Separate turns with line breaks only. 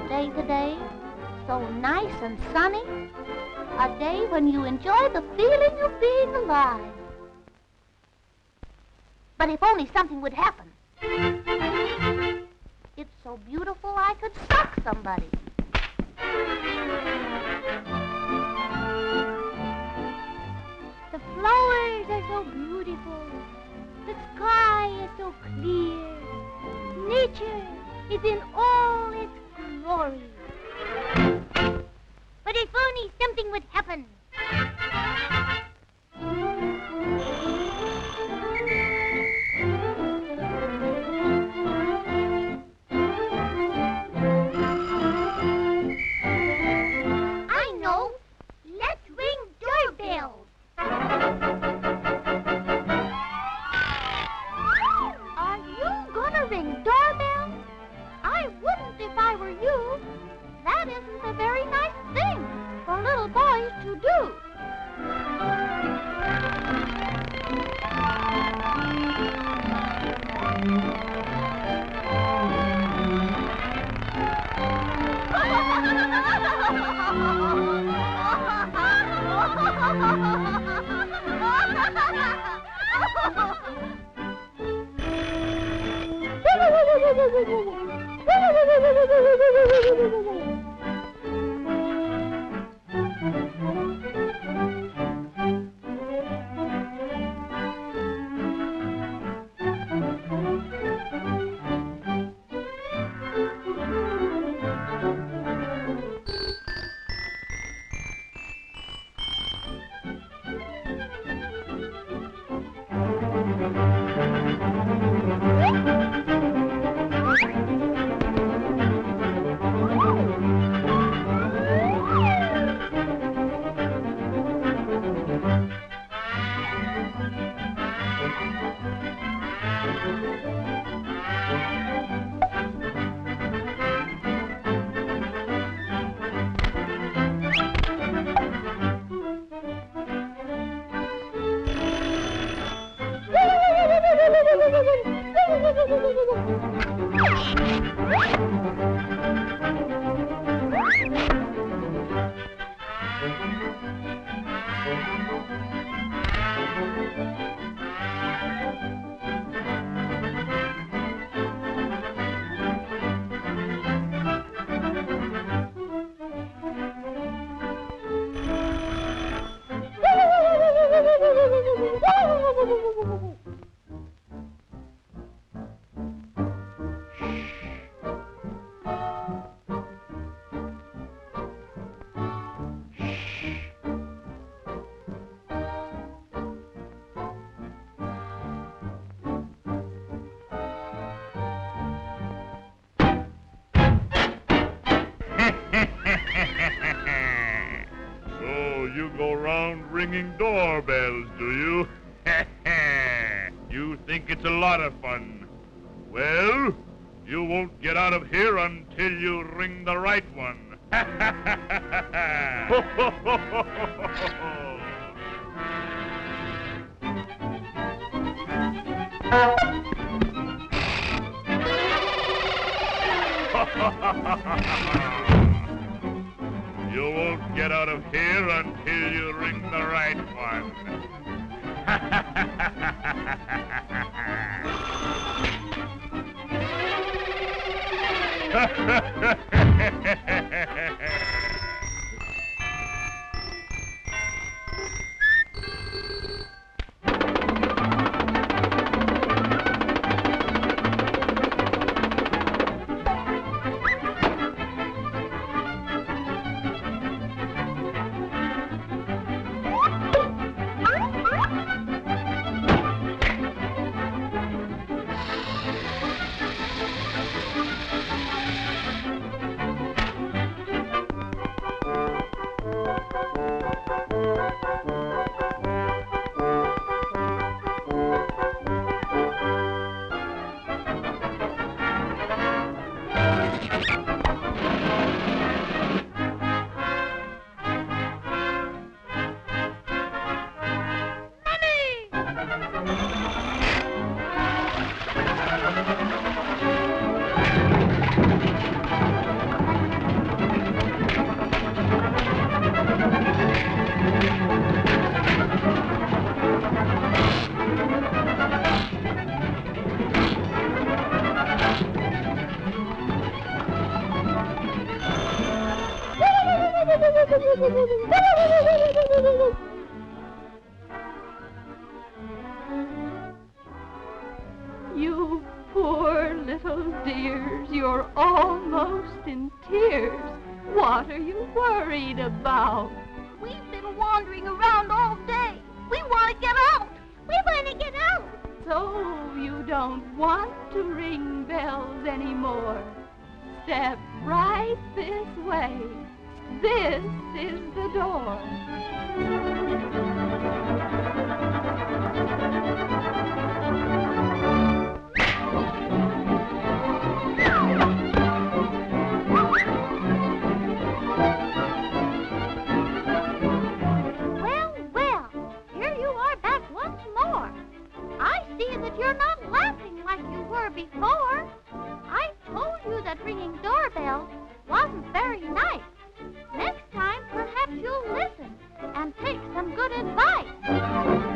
day today, so nice and sunny. A day when you enjoy the feeling of being alive. But if only something would happen. It's so beautiful I could suck somebody. The flowers are so beautiful. The sky is so clear. Nature is in all its glory. But if only something would happen. I know. Let's ring doorbells. Are you gonna ring doorbells? I wouldn't if I were you. That isn't a very nice thing for little boys to do.
You go around ringing doorbells, do you? You think it's a lot of fun. Well, you won't get out of here until you ring the right one. You won't get out of here until you ring the right one.
Poor little dears, you're almost in tears. What are you worried about?
We've been wandering around all day. We want to get out. We want to get out.
So you don't want to ring bells anymore. Step right this way. This is the door.
Well, here you are back once more. I see that you're not laughing like you were before. I told you that ringing doorbells wasn't very nice. Next time, perhaps you'll listen and take some good advice.